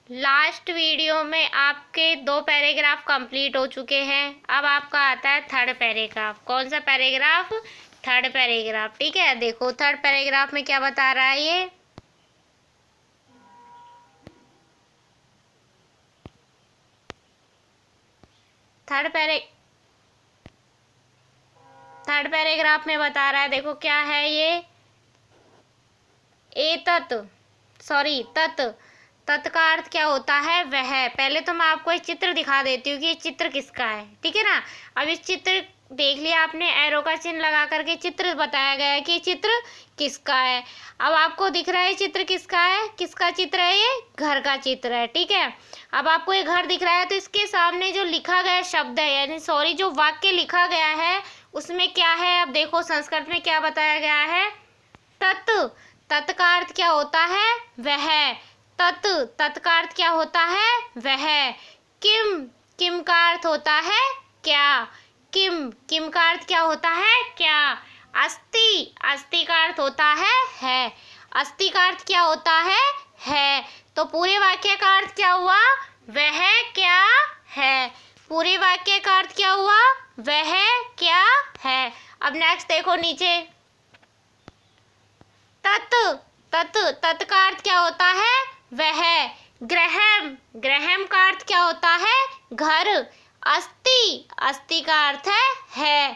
Last video में आपके 2 paragraph complete हो चुके हैं। अब आपका आता है थर्ड पैराग्राफ। कौन सा पैराग्राफ? Third paragraph. ठीक है, देखो थर्ड पैराग्राफ में क्या बता रहा है ये। थर्ड पैराग्राफ में बता रहा है, देखो क्या है ये। तत् का अर्थ क्या होता है? वह। पहले तो मैं आपको एक चित्र दिखा देती हूँ कि ये चित्र किसका है। ठीक है ना। अब इस चित्र देख लिया आपने, एरो का चिन्ह लगा करके चित्र बताया गया है कि चित्र किसका है। अब आपको दिख रहा है चित्र किसका है? किसका चित्र है ये? घर का चित्र है। ठीक है, अब आपको ये घर दिख रहा है तो इसके सामने जो लिखा गया शब्द है, यानी जो वाक्य लिखा गया है उसमें क्या है? अब देखो संस्कृत में क्या बताया गया है। तत् का अर्थ क्या होता है? वह। तत् का अर्थ क्या होता है? वह। किम का अर्थ होता है क्या? किम का अर्थ क्या होता है? क्या। अस्ति का अर्थ होता है। अस्ति का अर्थ क्या होता है। तो पूरे वाक्य का अर्थ क्या हुआ? वह क्या है। पूरे वाक्य का अर्थ क्या हुआ? वह क्या है। अब नेक्स्ट देखो नीचे। तत् का अर्थ क्या होता है? वह। ग्रहम का अर्थ क्या होता है? घर। अस्ति का अर्थ है।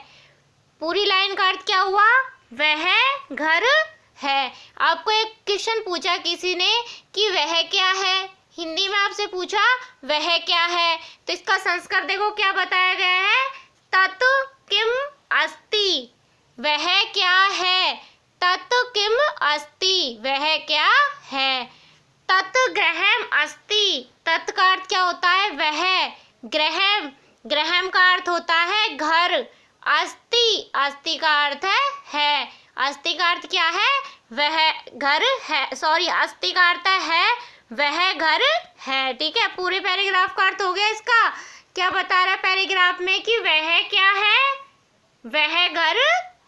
पूरी लाइन का अर्थ क्या हुआ? वह घर है। आपको एक क्वेश्चन पूछा किसी ने कि वह क्या है, हिंदी में आपसे पूछा वह क्या है, तो इसका संस्कार देखो क्या बताया गया है। तत् किम अस्ति। वह क्या है। तत् किम अस्ति। वह क्या है। तत् ग्रहम अस्ति। तत् का अर्थ क्या होता है? वह। ग्रहम का अर्थ होता है घर। अस्ति का अर्थ है। अस्ति का अर्थ क्या है? वह घर है। अस्ति का अर्थ है वह घर है। ठीक है, पूरे पैराग्राफ का अर्थ हो गया इसका। क्या बता रहा है पैराग्राफ में कि वह क्या है? वह घर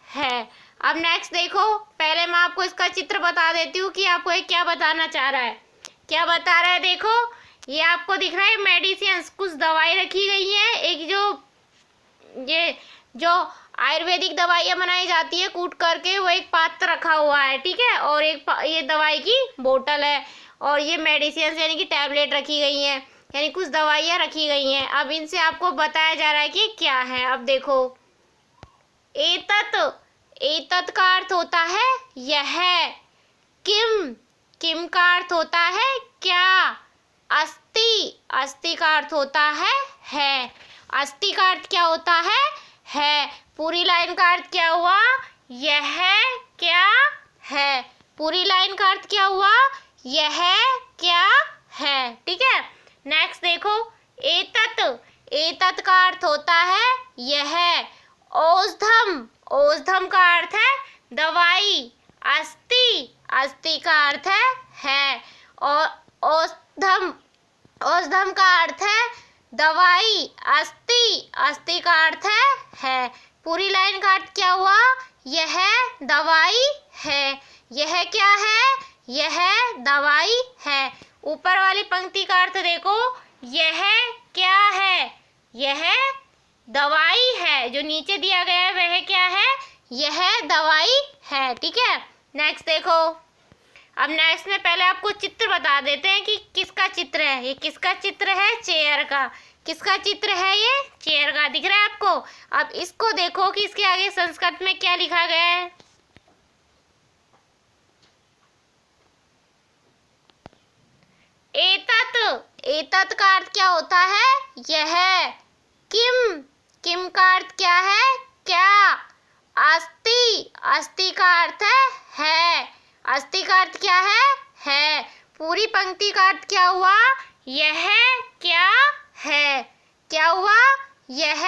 है। अब नेक्स्ट देखो, पहले मैं आपको इसका चित्र बता देती हूँ कि आपको ये क्या बताना चाह रहा है। क्या बता रहा है देखो, ये आपको दिख रहा है मेडिसिन्स, कुछ दवाई रखी गई है। एक जो आयुर्वेदिक दवाइयाँ बनाई जाती है कूट करके, वो एक पात्र रखा हुआ है। ठीक है, और एक ये दवाई की बोतल है, और ये मेडिसिन्स यानी कि टैबलेट रखी गई हैं, यानी कुछ दवाइयाँ रखी गई हैं। अब इनसे आपको बताया जा रहा है कि क्या है। अब देखो, एतत् का अर्थ होता है यह। किम का अर्थ होता है क्या। अस्ति का अर्थ होता है। अस्ति का अर्थ क्या होता है। पूरी लाइन का अर्थ क्या हुआ? यह क्या है। पूरी लाइन का अर्थ क्या हुआ? यह क्या है। ठीक है, नेक्स्ट देखो, एतत् का अर्थ होता है यह। औषधम का अर्थ है दवाई। अस्ति का अर्थ है। और औषधम का अर्थ है दवाई। अस्ति का अर्थ है। पूरी लाइन का अर्थ क्या हुआ? यह दवाई है। यह क्या है? यह दवाई है। ऊपर वाली पंक्ति का अर्थ देखो, यह क्या है? यह दवाई है। जो नीचे दिया गया है वह क्या है? यह दवाई है। ठीक है, नेक्स्ट देखो। अब नेक्स्ट में पहले आपको चित्र बता देते हैं कि किसका चित्र है। ये किसका चित्र है? चेयर का। किसका चित्र है ये? चेयर का। दिख रहा है आपको? अब इसको देखो कि इसके आगे संस्कृत में क्या लिखा गया है। एतत् का अर्थ क्या होता है? यह। किम का अर्थ क्या है? क्या। अस्ति का अर्थ है। अस्ति का अर्थ क्या है। पूरी पंक्ति का अर्थ क्या हुआ? यह क्या है। क्या हुआ? यह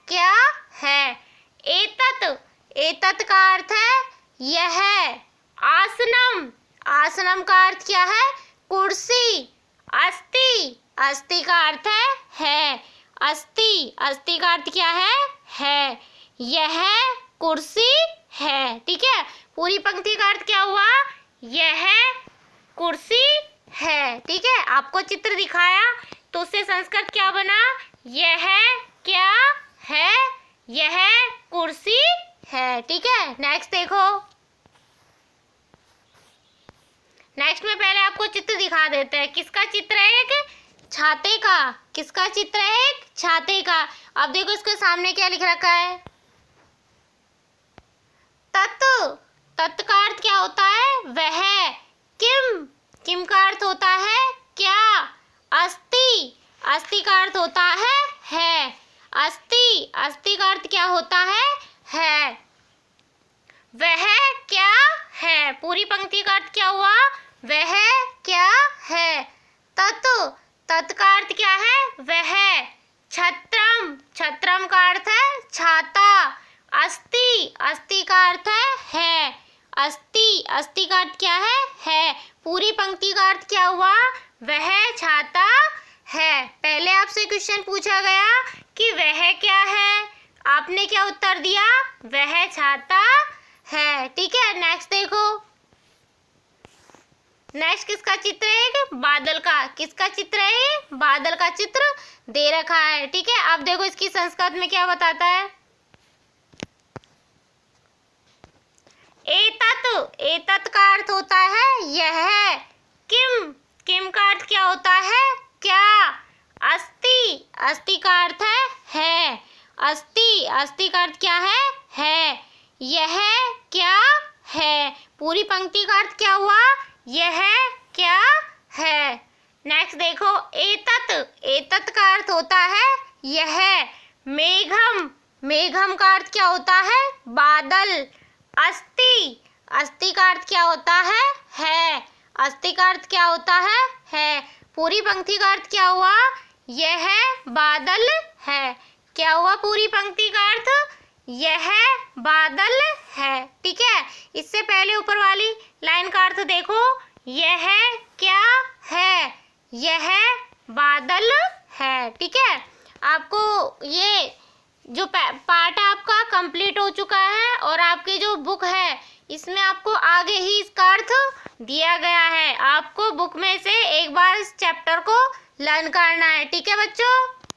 क्या है। एतत् का अर्थ है यह। आसनम का अर्थ क्या है? कुर्सी। अस्ति का अर्थ है। अस्ति का अर्थ क्या है। यह कुर्सी है। ठीक है, पूरी पंक्ति का अर्थ क्या हुआ? यह कुर्सी है। ठीक है, आपको चित्र दिखाया तो उससे संस्कृत क्या बना? यह क्या है? यह कुर्सी है। ठीक है, नेक्स्ट देखो। नेक्स्ट में पहले आपको चित्र दिखा देते हैं। किसका चित्र है? एक छाते का। किसका चित्र है? एक छाते का। अब देखो इसके सामने क्या लिख रखा है? तत्। तत् का अर्थ क्या होता है? वह। किम। किम का अर्थ होता है क्या? अस्ति। अस्ति का अर्थ होता है। अस्ति। अस्ति का अर्थ क्या होता है। वह क्या है? पूरी पंक्ति का अर्थ क्या हुआ? वह क्या है। तत्। तत् का अर्थ क्या है? वह। छत्रम। छत्रम का अर्थ है छाता। अस्ति। अस्ति का अर्थ है। अस्ति। अस्ति का अर्थ क्या है। पूरी पंक्ति का अर्थ क्या हुआ? वह छाता है। पहले आपसे क्वेश्चन पूछा गया कि वह क्या है, आपने क्या उत्तर दिया? वह छाता है। ठीक है, नेक्स्ट देखो। नेक्स्ट किसका चित्र है? एक बादल का। किसका चित्र है? बादल का चित्र दे रखा है। ठीक है, अब देखो इसकी संस्कृत में क्या बताता है? एतत्। एतत् का अर्थ होता है यह। किम। किम का अर्थ क्या होता है? क्या। अस्ति। अस्ति का अर्थ है। अस्ति। अस्ति का अर्थ क्या है। यह क्या है। पूरी पंक्ति का अर्थ क्या हुआ? यह क्या है। नेक्स्ट देखो, एतत्। एतत् का अर्थ होता है यह। मेघम। मेघम का अर्थ क्या होता है? बादल। अस्ति। अस्ति का अर्थ क्या होता है। अस्ति का अर्थ क्या होता है। पूरी पंक्ति का अर्थ क्या हुआ? यह बादल है। क्या हुआ पूरी पंक्ति का अर्थ? यह बादल है। ठीक है, इससे पहले ऊपर वाली लाइन का अर्थ देखो। यह क्या है? यह बादल है। ठीक है, आपको ये जो पार्ट आपका कंप्लीट हो चुका है और आपकी जो बुक है इसमें आपको आगे ही इसका अर्थ दिया गया है। आपको बुक में से एक बार इस चैप्टर को लर्न करना है। ठीक है बच्चों।